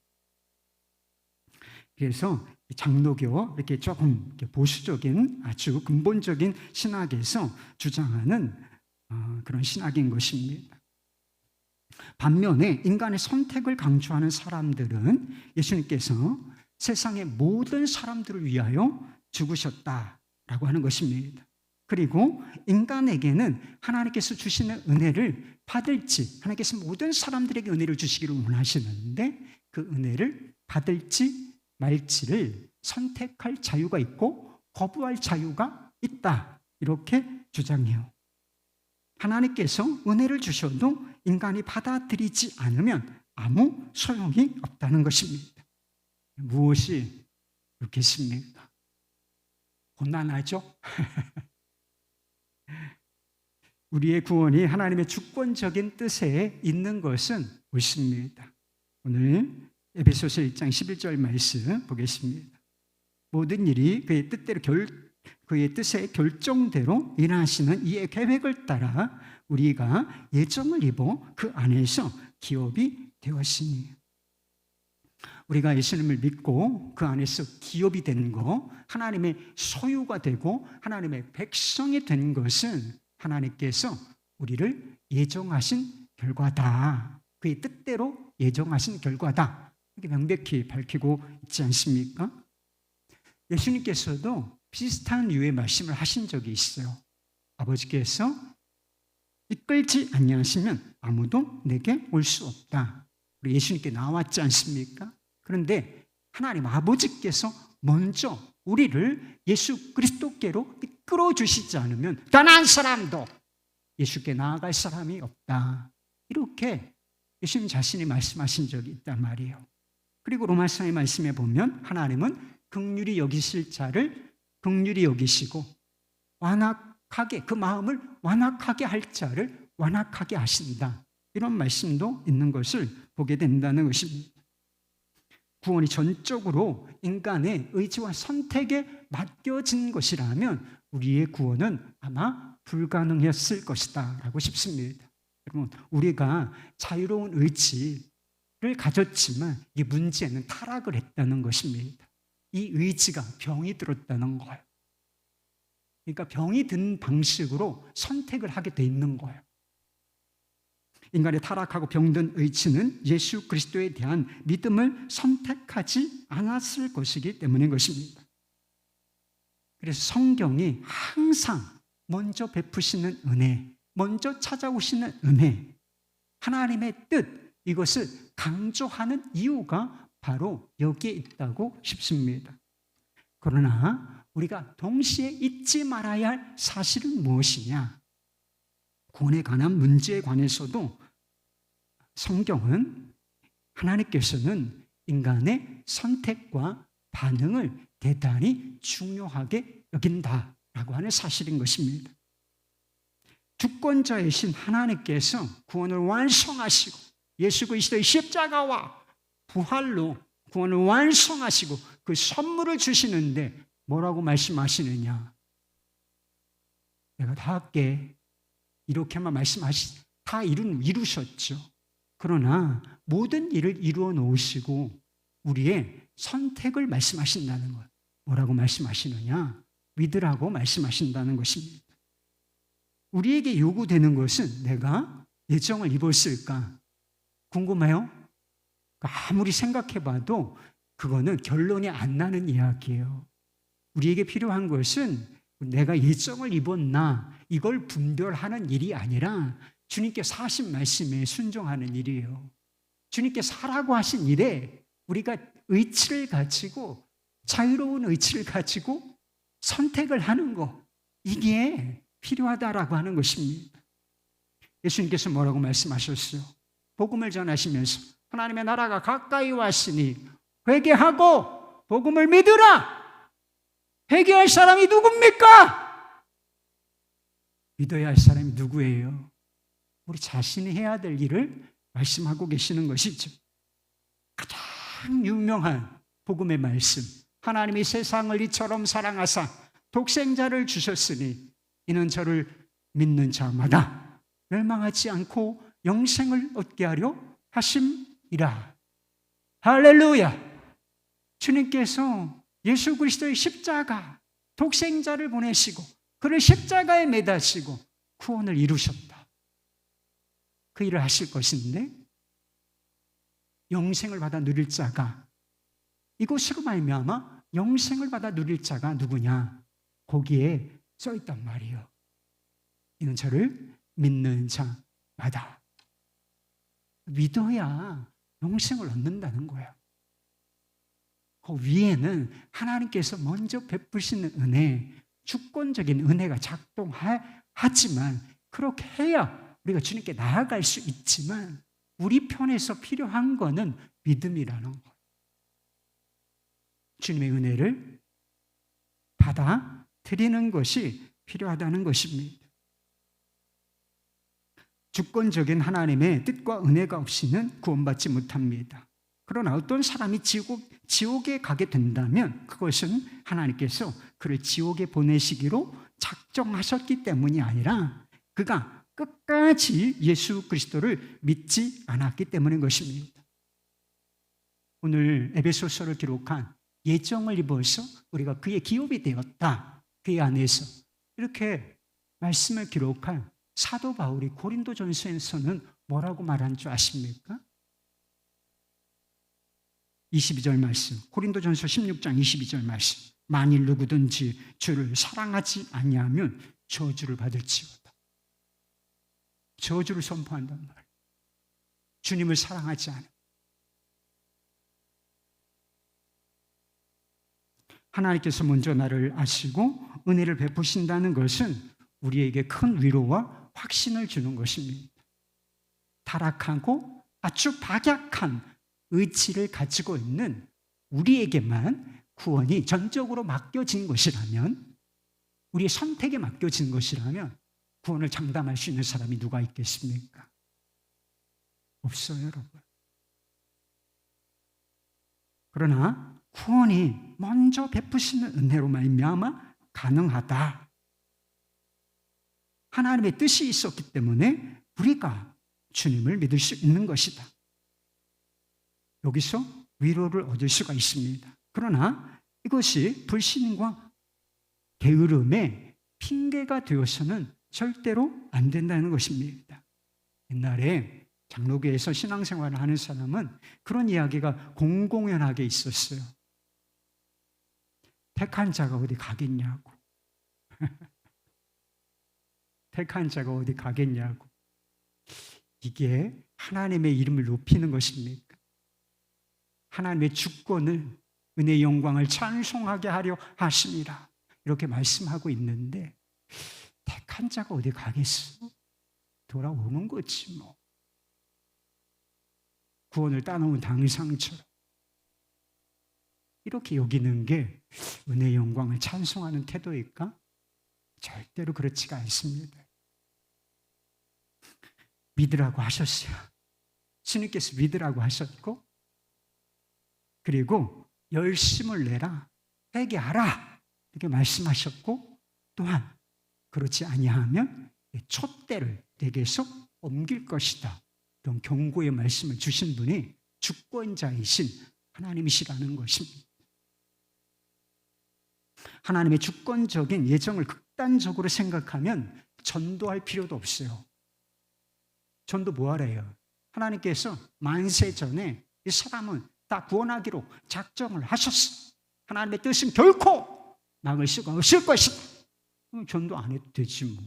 그래서 장로교 이렇게 조금 보수적인 아주 근본적인 신학에서 주장하는 그런 신학인 것입니다. 반면에 인간의 선택을 강조하는 사람들은 예수님께서 세상의 모든 사람들을 위하여 죽으셨다라고 하는 것입니다. 그리고 인간에게는 하나님께서 주시는 은혜를 받을지, 하나님께서 모든 사람들에게 은혜를 주시기를 원하시는데 그 은혜를 받을지 말지를 선택할 자유가 있고 거부할 자유가 있다, 이렇게 주장해요. 하나님께서 은혜를 주셔도 인간이 받아들이지 않으면 아무 소용이 없다는 것입니다. 무엇이 그렇겠습니까? 곤란하죠? 우리의 구원이 하나님의 주권적인 뜻에 있는 것은 옳습니다. 오늘 에베소서 1장 11절 말씀 보겠습니다. 모든 일이 그의 뜻대로 그의 뜻의 결정대로 일하시는 이의 계획을 따라 우리가 예정을 입어 그 안에서 기업이 되었으니, 우리가 예수님을 믿고 그 안에서 기업이 된 거, 하나님의 소유가 되고 하나님의 백성이 된 것은 하나님께서 우리를 예정하신 결과다. 그의 뜻대로 예정하신 결과다. 이렇게 명백히 밝히고 있지 않습니까? 예수님께서도 비슷한 유의 말씀을 하신 적이 있어요. 아버지께서 이끌지 아니하시면 아무도 내게 올 수 없다. 우리 예수님께 나왔지 않습니까? 그런데 하나님 아버지께서 먼저 우리를 예수 그리스도께로 이끌어 주시지 않으면 단 한 사람도 예수께 나아갈 사람이 없다. 이렇게 예수님 자신이 말씀하신 적이 있단 말이에요. 그리고 로마서의 말씀에 보면 하나님은 긍휼히 여기실 자를 긍휼히 여기시고 완악하게, 그 마음을 완악하게 할 자를 완악하게 하신다. 이런 말씀도 있는 것을 보게 된다는 것입니다. 구원이 전적으로 인간의 의지와 선택에 맡겨진 것이라면 우리의 구원은 아마 불가능했을 것이다 라고 싶습니다. 여러분, 우리가 자유로운 의지를 가졌지만 이 문제는 타락을 했다는 것입니다. 이 의지가 병이 들었다는 거예요. 그러니까 병이 든 방식으로 선택을 하게 돼 있는 거예요. 인간의 타락하고 병든 의지는 예수 그리스도에 대한 믿음을 선택하지 않았을 것이기 때문인 것입니다. 그래서 성경이 항상 먼저 베푸시는 은혜, 먼저 찾아오시는 은혜, 하나님의 뜻, 이것을 강조하는 이유가 바로 여기에 있다고 싶습니다. 그러나 우리가 동시에 잊지 말아야 할 사실은 무엇이냐? 구원에 관한 문제에 관해서도 성경은 하나님께서는 인간의 선택과 반응을 대단히 중요하게 여긴다라고 하는 사실인 것입니다. 주권자이신 하나님께서 구원을 완성하시고 예수 그리스도의 십자가와 부활로 구원을 완성하시고 그 선물을 주시는데 뭐라고 말씀하시느냐? 내가 다 할게. 이렇게만 다 이루셨죠. 그러나 모든 일을 이루어 놓으시고 우리의 선택을 말씀하신다는 것. 뭐라고 말씀하시느냐? 믿으라고 말씀하신다는 것입니다. 우리에게 요구되는 것은 내가 예정을 입었을까? 궁금해요? 아무리 생각해봐도 그거는 결론이 안 나는 이야기예요. 우리에게 필요한 것은 내가 예정을 입었나 이걸 분별하는 일이 아니라 주님께서 하신 말씀에 순종하는 일이에요. 주님께서 하라고 하신 일에 우리가 의지를 가지고 자유로운 의지를 가지고 선택을 하는 것, 이게 필요하다라고 하는 것입니다. 예수님께서 뭐라고 말씀하셨어요? 복음을 전하시면서 하나님의 나라가 가까이 왔으니 회개하고 복음을 믿으라. 회개할 사람이 누굽니까? 믿어야 할 사람이 누구예요? 우리 자신이 해야 될 일을 말씀하고 계시는 것이죠. 가장 유명한 복음의 말씀, 하나님이 세상을 이처럼 사랑하사 독생자를 주셨으니 이는 저를 믿는 자마다 멸망하지 않고 영생을 얻게 하려 하심이라. 할렐루야! 주님께서 예수 그리스도의 십자가, 독생자를 보내시고 그를 십자가에 매다시고 구원을 이루셨다. 그 일을 하실 것인데 영생을 받아 누릴 자가, 이곳으로 말미암아 영생을 받아 누릴 자가 누구냐? 거기에 써있단 말이에요. 이는 저를 믿는 자마다. 믿어야 영생을 얻는다는 거예요. 그 위에는 하나님께서 먼저 베푸시는 은혜, 주권적인 은혜가 작동하지만 그렇게 해야 우리가 주님께 나아갈 수 있지만 우리 편에서 필요한 거는 믿음이라는 거예요. 주님의 은혜를 받아들이는 것이 필요하다는 것입니다. 주권적인 하나님의 뜻과 은혜가 없이는 구원받지 못합니다. 그러나 어떤 사람이 지옥에 가게 된다면 그것은 하나님께서 그를 지옥에 보내시기로 작정하셨기 때문이 아니라 그가 끝까지 예수 그리스도를 믿지 않았기 때문인 것입니다. 오늘 에베소서를 기록한 예정을 입어서 우리가 그의 기업이 되었다. 그의 안에서 이렇게 말씀을 기록한 사도 바울이 고린도전서에서는 뭐라고 말한 줄 아십니까? 22절 말씀, 고린도전서 16장 22절 말씀. 만일 누구든지 주를 사랑하지 아니하면 저주를 받을지어다. 저주를 선포한단 말이에요. 주님을 사랑하지 않아. 하나님께서 먼저 나를 아시고 은혜를 베푸신다는 것은 우리에게 큰 위로와 확신을 주는 것입니다. 타락하고 아주 박약한 의지를 가지고 있는 우리에게만 구원이 전적으로 맡겨진 것이라면, 우리의 선택에 맡겨진 것이라면 구원을 장담할 수 있는 사람이 누가 있겠습니까? 없어요, 여러분. 그러나 구원이 먼저 베푸시는 은혜로 말미암아 가능하다. 하나님의 뜻이 있었기 때문에 우리가 주님을 믿을 수 있는 것이다. 여기서 위로를 얻을 수가 있습니다. 그러나 이것이 불신과 게으름의 핑계가 되어서는 절대로 안 된다는 것입니다. 옛날에 장로교에서 신앙생활을 하는 사람은 그런 이야기가 공공연하게 있었어요. 택한 자가 어디 가겠냐고. 택한 자가 어디 가겠냐고. 이게 하나님의 이름을 높이는 것입니까? 하나님의 주권을, 은혜의 영광을 찬송하게 하려 하심이라 이렇게 말씀하고 있는데 택한 자가 어디 가겠어? 돌아오는 거지 뭐. 구원을 따놓은 당상처럼 이렇게 여기는 게 은혜의 영광을 찬송하는 태도일까? 절대로 그렇지가 않습니다. 믿으라고 하셨어요. 주님께서 믿으라고 하셨고, 그리고 열심을 내라, 회개하라 이렇게 말씀하셨고, 또한 그렇지 아니하면 촛대를 내게서 옮길 것이다 이런 경고의 말씀을 주신 분이 주권자이신 하나님이시라는 것입니다. 하나님의 주권적인 예정을 극단적으로 생각하면 전도할 필요도 없어요. 전도 뭐하래요? 하나님께서 만세 전에 이 사람은 다 구원하기로 작정을 하셨어. 하나님의 뜻은 결코 막을 수가 없을 것이다. 전도 안 해도 되지 뭐.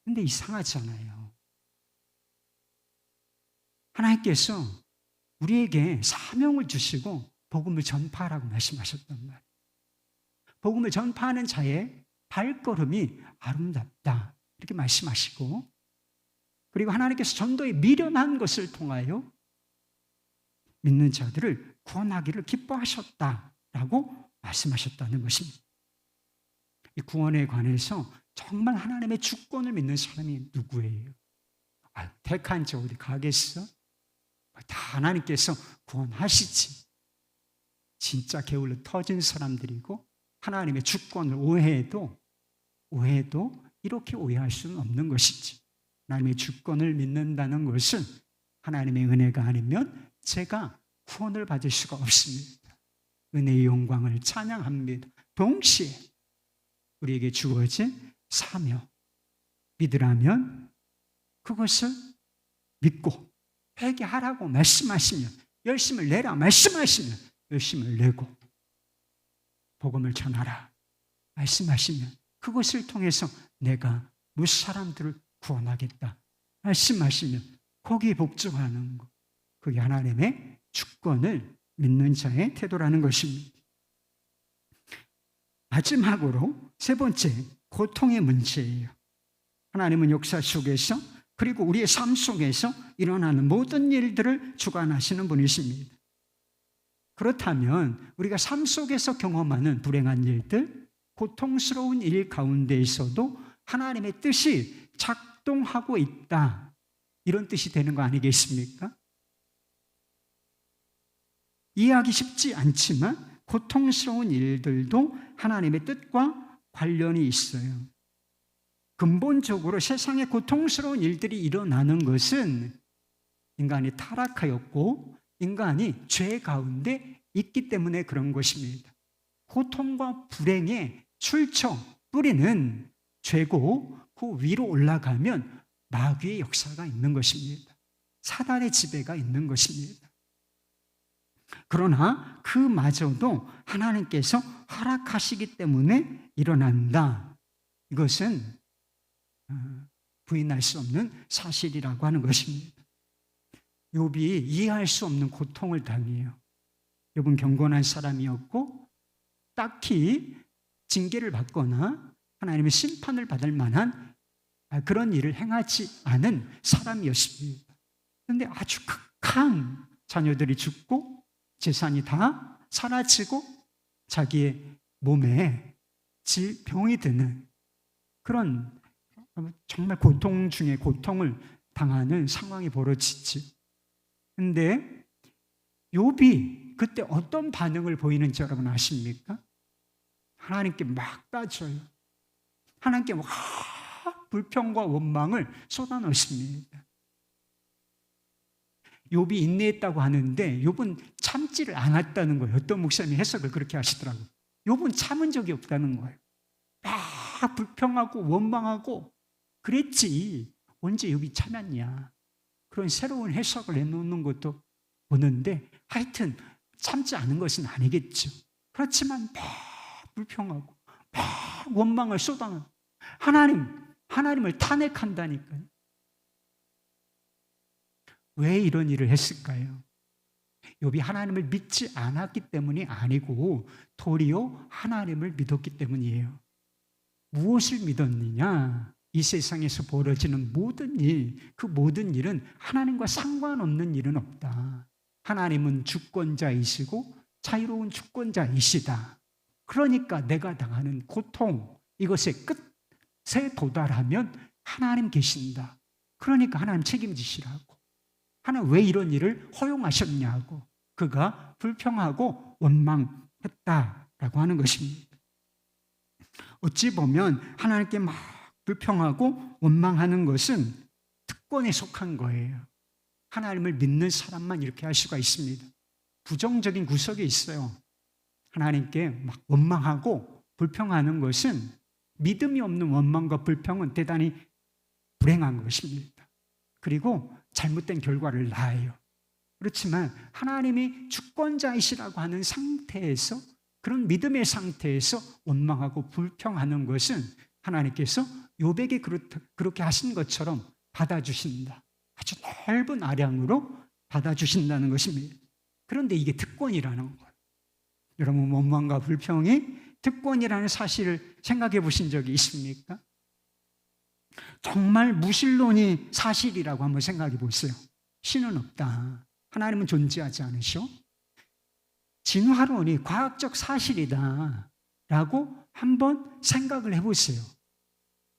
근데 이상하잖아요. 하나님께서 우리에게 사명을 주시고 복음을 전파하라고 말씀하셨단 말이에요. 복음을 전파하는 자의 발걸음이 아름답다 이렇게 말씀하시고, 그리고 하나님께서 전도에 미련한 것을 통하여 믿는 자들을 구원하기를 기뻐하셨다라고 말씀하셨다는 것입니다. 이 구원에 관해서 정말 하나님의 주권을 믿는 사람이 누구예요? 택한 자 어디 가겠어? 다 하나님께서 구원하시지. 진짜 게을러 터진 사람들이고 하나님의 주권을 오해해도 이렇게 오해할 수는 없는 것이지. 하나님의 주권을 믿는다는 것은 하나님의 은혜가 아니면 제가 구원을 받을 수가 없습니다. 은혜의 영광을 찬양합니다. 동시에 우리에게 주어진 사명, 믿으라면 그것을 믿고 회개하라고 말씀하시면, 열심을 내라 말씀하시면 열심을 내고 복음을 전하라 말씀하시면 그것을 통해서 내가 무사람들을 구원하겠다 말씀하시면 거기에 복종하는 것, 그게 하나님의 주권을 믿는 자의 태도라는 것입니다. 마지막으로 세 번째, 고통의 문제예요. 하나님은 역사 속에서 그리고 우리의 삶 속에서 일어나는 모든 일들을 주관하시는 분이십니다. 그렇다면 우리가 삶 속에서 경험하는 불행한 일들, 고통스러운 일 가운데에서도 하나님의 뜻이 작동하고 있다, 이런 뜻이 되는 거 아니겠습니까? 이해하기 쉽지 않지만 고통스러운 일들도 하나님의 뜻과 관련이 있어요. 근본적으로 세상에 고통스러운 일들이 일어나는 것은 인간이 타락하였고 인간이 죄 가운데 있기 때문에 그런 것입니다. 고통과 불행의 출처, 뿌리는 죄고 그 위로 올라가면 마귀의 역사가 있는 것입니다. 사단의 지배가 있는 것입니다. 그러나 그마저도 하나님께서 허락하시기 때문에 일어난다. 이것은 부인할 수 없는 사실이라고 하는 것입니다. 욥이 이해할 수 없는 고통을 당해요. 욥은 경건한 사람이었고 딱히 징계를 받거나 하나님의 심판을 받을 만한 그런 일을 행하지 않은 사람이었습니다. 그런데 아주 극한 자녀들이 죽고 재산이 다 사라지고 자기의 몸에 질병이 드는 그런 정말 고통 중에 고통을 당하는 상황이 벌어지지. 그런데 욥이 그때 어떤 반응을 보이는지 여러분 아십니까? 하나님께 막 따져요. 하나님께 막 불평과 원망을 쏟아넣습니다. 욥이 인내했다고 하는데 욥은 참지를 않았다는 거예요. 어떤 목사님이 해석을 그렇게 하시더라고요. 욥은 참은 적이 없다는 거예요. 막 불평하고 원망하고 그랬지 언제 욥이 참았냐, 그런 새로운 해석을 내놓는 것도 보는데 하여튼 참지 않은 것은 아니겠죠. 그렇지만 막 불평하고 막 원망을 쏟아내고 하나님을 탄핵한다니까요. 왜 이런 일을 했을까요? 욥이 하나님을 믿지 않았기 때문이 아니고 도리어 하나님을 믿었기 때문이에요. 무엇을 믿었느냐? 이 세상에서 벌어지는 모든 일, 그 모든 일은 하나님과 상관없는 일은 없다. 하나님은 주권자이시고 자유로운 주권자이시다. 그러니까 내가 당하는 고통, 이것의 끝에 도달하면 하나님 계신다. 그러니까 하나님 책임지시라고. 하나님 왜 이런 일을 허용하셨냐고 그가 불평하고 원망했다라고 하는 것입니다. 어찌 보면 하나님께 막 불평하고 원망하는 것은 특권에 속한 거예요. 하나님을 믿는 사람만 이렇게 할 수가 있습니다. 부정적인 구석이 있어요. 하나님께 막 원망하고 불평하는 것은, 믿음이 없는 원망과 불평은 대단히 불행한 것입니다. 그리고 잘못된 결과를 낳아요. 그렇지만 하나님이 주권자이시라고 하는 상태에서, 그런 믿음의 상태에서 원망하고 불평하는 것은 하나님께서 욥에게 그렇게 하신 것처럼 받아주신다. 아주 넓은 아량으로 받아주신다는 것입니다. 그런데 이게 특권이라는 거예요. 여러분, 원망과 불평이 특권이라는 사실을 생각해 보신 적이 있습니까? 정말 무신론이 사실이라고 한번 생각해 보세요. 신은 없다. 하나님은 존재하지 않으셔. 진화론이 과학적 사실이다 라고 한번 생각을 해보세요.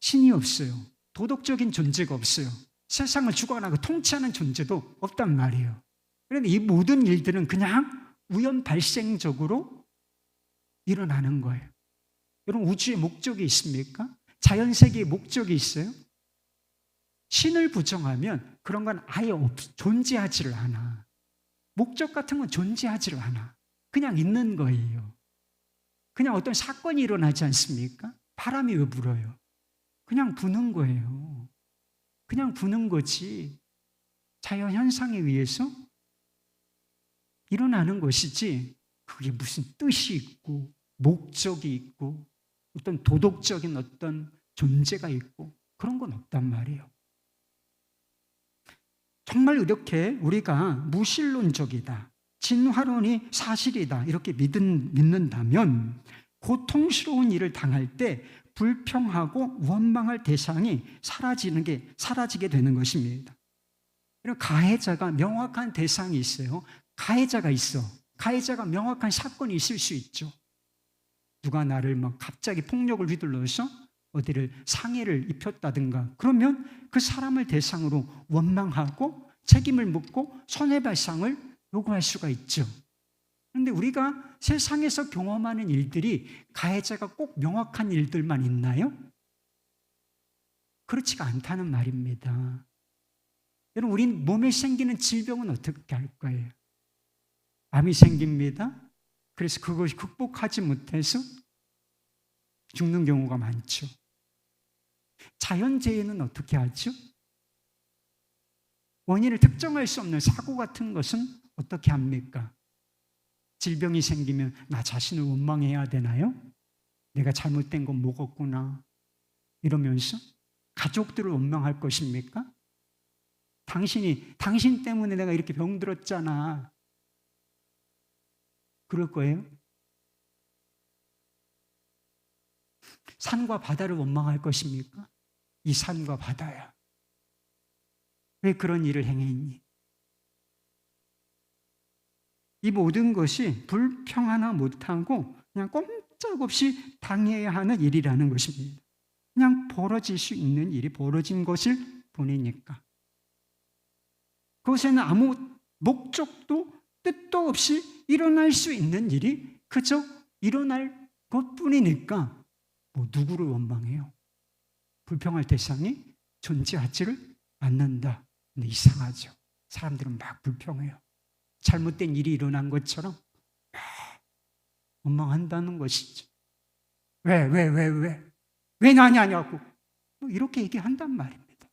신이 없어요. 도덕적인 존재가 없어요. 세상을 주관하고 통치하는 존재도 없단 말이에요. 그런데 이 모든 일들은 그냥 우연 발생적으로 일어나는 거예요. 여러분, 우주에 목적이 있습니까? 자연세계에 목적이 있어요? 신을 부정하면 그런 건 아예 존재하지를 않아. 목적 같은 건 존재하지를 않아. 그냥 있는 거예요. 그냥 어떤 사건이 일어나지 않습니까? 바람이 왜 불어요? 그냥 부는 거예요. 그냥 부는 거지. 자연 현상에 의해서 일어나는 것이지, 그게 무슨 뜻이 있고 목적이 있고 어떤 도덕적인 어떤 존재가 있고 그런 건 없단 말이에요. 정말 이렇게 우리가 무신론적이다, 진화론이 사실이다 이렇게 믿는다면 고통스러운 일을 당할 때 불평하고 원망할 대상이 사라지게 되는 것입니다. 가해자가 명확한 대상이 있어요. 가해자가 있어. 가해자가 명확한 사건이 있을 수 있죠. 누가 나를 갑자기 폭력을 휘둘러서 어디를 상해를 입혔다든가, 그러면 그 사람을 대상으로 원망하고 책임을 묻고 손해배상을 요구할 수가 있죠. 그런데 우리가 세상에서 경험하는 일들이 가해자가 꼭 명확한 일들만 있나요? 그렇지가 않다는 말입니다. 여러분, 우리 몸에 생기는 질병은 어떻게 할 거예요? 암이 생깁니다. 그래서 그것이 극복하지 못해서 죽는 경우가 많죠. 자연재해는 어떻게 하죠? 원인을 특정할 수 없는 사고 같은 것은 어떻게 합니까? 질병이 생기면 나 자신을 원망해야 되나요? 내가 잘못된 건 뭐겠구나 이러면서 가족들을 원망할 것입니까? 당신 때문에 내가 이렇게 병들었잖아, 그럴 거예요? 산과 바다를 원망할 것입니까? 이 산과 바다야, 왜 그런 일을 행했니? 이 모든 것이 불평 하나 못하고 그냥 꼼짝없이 당해야 하는 일이라는 것입니다. 그냥 벌어질 수 있는 일이 벌어진 것을 보내니까. 그것에는 아무 목적도 뜻도 없이 일어날 수 있는 일이 그저 일어날 것뿐이니까 누구를 원망해요? 불평할 대상이 존재하지를 않는다. 근데 이상하죠. 사람들은 막 불평해요. 잘못된 일이 일어난 것처럼 원망한다는 것이죠. 왜 나냐고 이렇게 얘기한단 말입니다.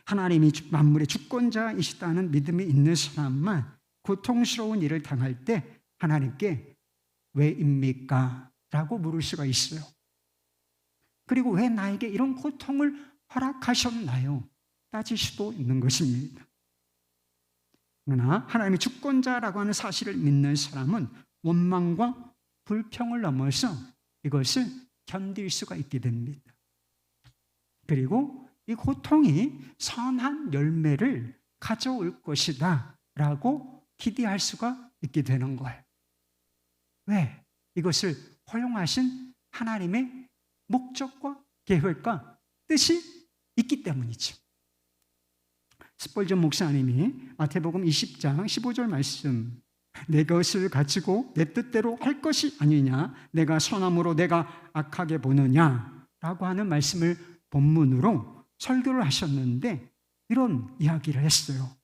하나님이 만물의 주권자이시다는 믿음이 있는 사람만 고통스러운 일을 당할 때 하나님께 왜입니까? 라고 물을 수가 있어요. 그리고 왜 나에게 이런 고통을 허락하셨나요? 따질 수도 있는 것입니다. 그러나 하나님의 주권자라고 하는 사실을 믿는 사람은 원망과 불평을 넘어서 이것을 견딜 수가 있게 됩니다. 그리고 이 고통이 선한 열매를 가져올 것이다 라고 기대할 수가 있게 되는 거예요. 왜? 이것을 허용하신 하나님의 목적과 계획과 뜻이 있기 때문이죠. 스펄전 목사님이 마태복음 20장 15절 말씀, 내 것을 가지고 내 뜻대로 할 것이 아니냐, 내가 선함으로 내가 악하게 보느냐 라고 하는 말씀을 본문으로 설교를 하셨는데 이런 이야기를 했어요.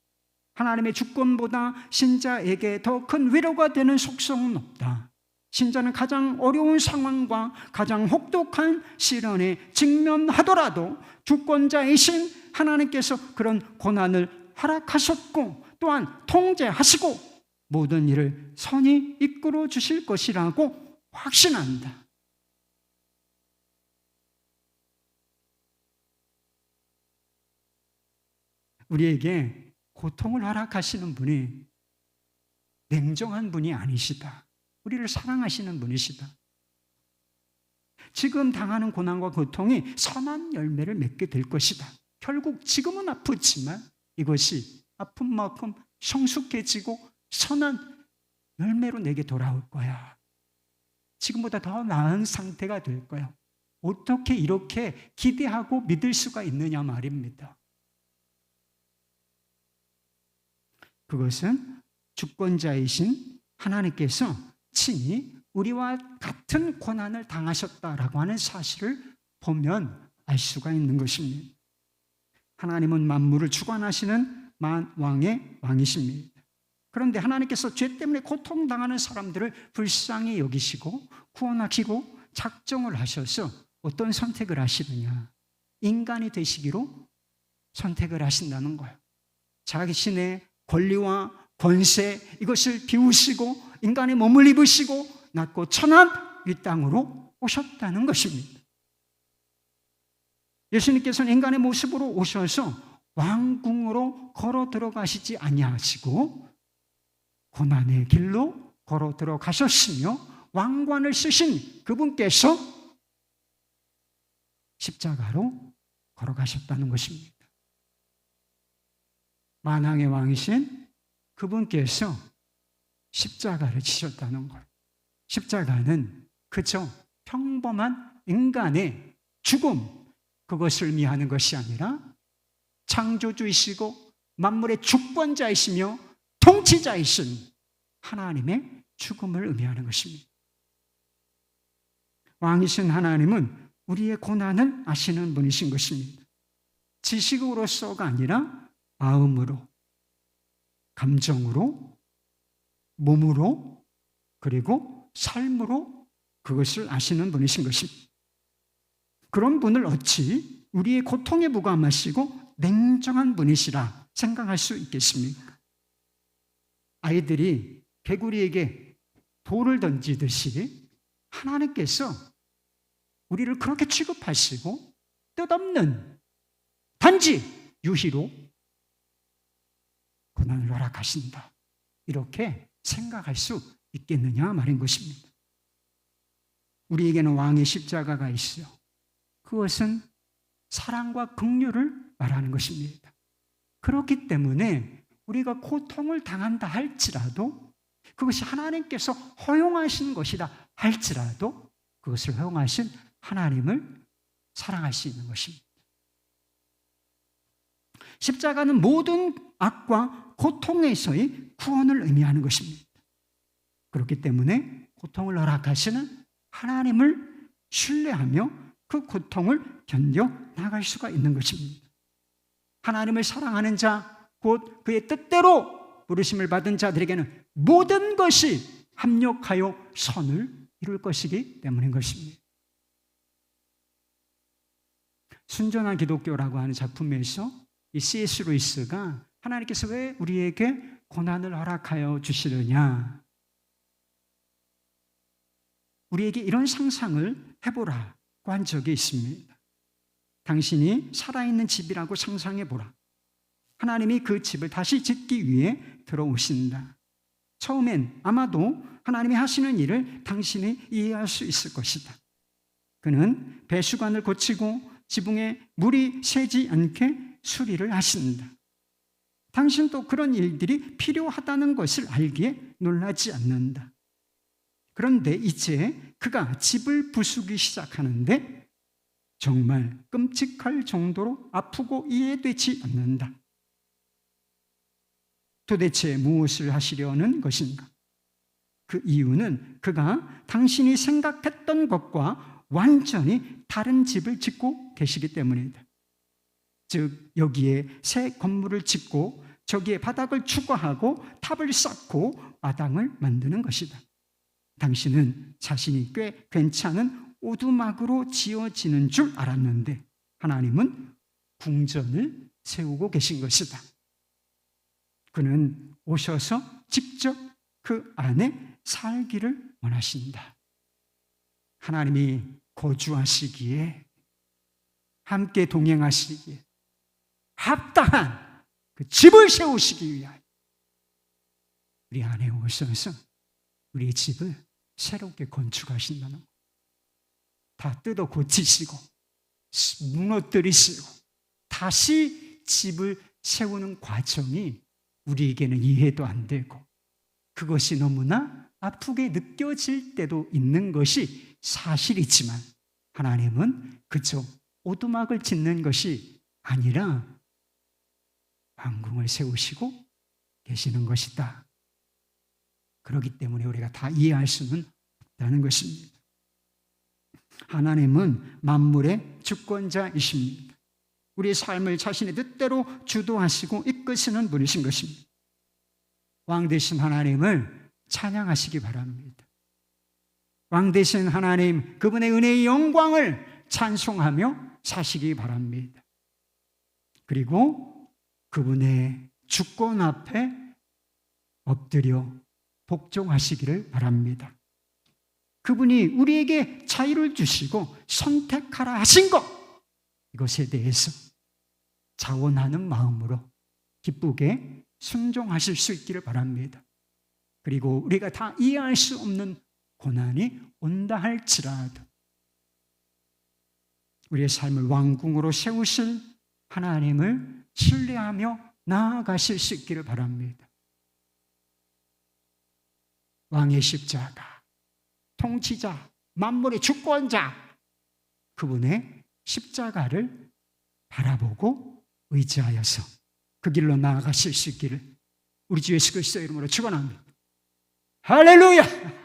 하나님의 주권보다 신자에게 더 큰 위로가 되는 속성은 없다. 신자는 가장 어려운 상황과 가장 혹독한 시련에 직면하더라도 주권자이신 하나님께서 그런 고난을 허락하셨고 또한 통제하시고 모든 일을 선히 이끌어 주실 것이라고 확신한다. 우리에게 고통을 허락하시는 분이 냉정한 분이 아니시다. 우리를 사랑하시는 분이시다. 지금 당하는 고난과 고통이 선한 열매를 맺게 될 것이다. 결국 지금은 아프지만 이것이 아픈 만큼 성숙해지고 선한 열매로 내게 돌아올 거야. 지금보다 더 나은 상태가 될 거야. 어떻게 이렇게 기대하고 믿을 수가 있느냐 말입니다. 그것은 주권자이신 하나님께서 친히 우리와 같은 고난을 당하셨다라고 하는 사실을 보면 알 수가 있는 것입니다. 하나님은 만물을 주관하시는 만왕의 왕이십니다. 그런데 하나님께서 죄 때문에 고통당하는 사람들을 불쌍히 여기시고 구원하시고 작정을 하셔서 어떤 선택을 하시느냐? 인간이 되시기로 선택을 하신다는 거예요. 자신의 권리와 권세 이것을 비우시고 인간의 몸을 입으시고 낮고 천한 이 땅으로 오셨다는 것입니다. 예수님께서는 인간의 모습으로 오셔서 왕궁으로 걸어 들어가시지 아니하시고 고난의 길로 걸어 들어가셨으며 왕관을 쓰신 그분께서 십자가로 걸어가셨다는 것입니다. 만왕의 왕이신 그분께서 십자가를 지셨다는 것. 십자가는 그저 평범한 인간의 죽음, 그것을 의미하는 것이 아니라 창조주이시고 만물의 주권자이시며 통치자이신 하나님의 죽음을 의미하는 것입니다. 왕이신 하나님은 우리의 고난을 아시는 분이신 것입니다. 지식으로서가 아니라 마음으로, 감정으로, 몸으로, 그리고 삶으로 그것을 아시는 분이신 것입니다. 그런 분을 어찌 우리의 고통에 무감하시고 냉정한 분이시라 생각할 수 있겠습니까? 아이들이 개구리에게 돌을 던지듯이 하나님께서 우리를 그렇게 취급하시고 뜻없는 단지 유희로 고난을 허락하신다. 이렇게 생각할 수 있겠느냐 말인 것입니다. 우리에게는 왕의 십자가가 있어요. 그것은 사랑과 긍휼을 말하는 것입니다. 그렇기 때문에 우리가 고통을 당한다 할지라도 그것이 하나님께서 허용하신 것이다 할지라도 그것을 허용하신 하나님을 사랑할 수 있는 것입니다. 십자가는 모든 악과 고통에서의 구원을 의미하는 것입니다. 그렇기 때문에 고통을 허락하시는 하나님을 신뢰하며 그 고통을 견뎌 나갈 수가 있는 것입니다. 하나님을 사랑하는 자, 곧 그의 뜻대로 부르심을 받은 자들에게는 모든 것이 합력하여 선을 이룰 것이기 때문인 것입니다. 순전한 기독교라고 하는 작품에서 이 C.S. 루이스가 하나님께서 왜 우리에게 고난을 허락하여 주시느냐, 우리에게 이런 상상을 해보라고 한 적이 있습니다. 당신이 살아있는 집이라고 상상해보라. 하나님이 그 집을 다시 짓기 위해 들어오신다. 처음엔 아마도 하나님이 하시는 일을 당신이 이해할 수 있을 것이다. 그는 배수관을 고치고 지붕에 물이 새지 않게 수리를 하신다. 당신도 그런 일들이 필요하다는 것을 알기에 놀라지 않는다. 그런데 이제 그가 집을 부수기 시작하는데 정말 끔찍할 정도로 아프고 이해되지 않는다. 도대체 무엇을 하시려는 것인가? 그 이유는 그가 당신이 생각했던 것과 완전히 다른 집을 짓고 계시기 때문이다. 즉 여기에 새 건물을 짓고 저기에 바닥을 추가하고 탑을 쌓고 마당을 만드는 것이다. 당신은 자신이 꽤 괜찮은 오두막으로 지어지는 줄 알았는데 하나님은 궁전을 세우고 계신 것이다. 그는 오셔서 직접 그 안에 살기를 원하신다. 하나님이 거주하시기에, 함께 동행하시기에 합당한 그 집을 세우시기 위하여 우리 안에 오셔서 우리의 집을 새롭게 건축하신다는 것. 다 뜯어 고치시고 무너뜨리시고 다시 집을 세우는 과정이 우리에게는 이해도 안 되고 그것이 너무나 아프게 느껴질 때도 있는 것이 사실이지만 하나님은 그저 오두막을 짓는 것이 아니라 왕궁을 세우시고 계시는 것이다. 그렇기 때문에 우리가 다 이해할 수는 없다는 것입니다. 하나님은 만물의 주권자이십니다. 우리의 삶을 자신의 뜻대로 주도하시고 이끄시는 분이신 것입니다. 왕 되신 하나님을 찬양하시기 바랍니다. 왕 되신 하나님, 그분의 은혜의 영광을 찬송하며 사시기 바랍니다. 그리고 그분의 주권 앞에 엎드려 복종하시기를 바랍니다. 그분이 우리에게 자유를 주시고 선택하라 하신 것, 이것에 대해서 자원하는 마음으로 기쁘게 순종하실 수 있기를 바랍니다. 그리고 우리가 다 이해할 수 없는 고난이 온다 할지라도 우리의 삶을 왕궁으로 세우실 하나님을 신뢰하며 나아가실 수 있기를 바랍니다. 왕의 십자가, 통치자, 만물의 주권자, 그분의 십자가를 바라보고 의지하여서 그 길로 나아가실 수 있기를 우리 주 예수 그리스도의 이름으로 축원합니다. 할렐루야!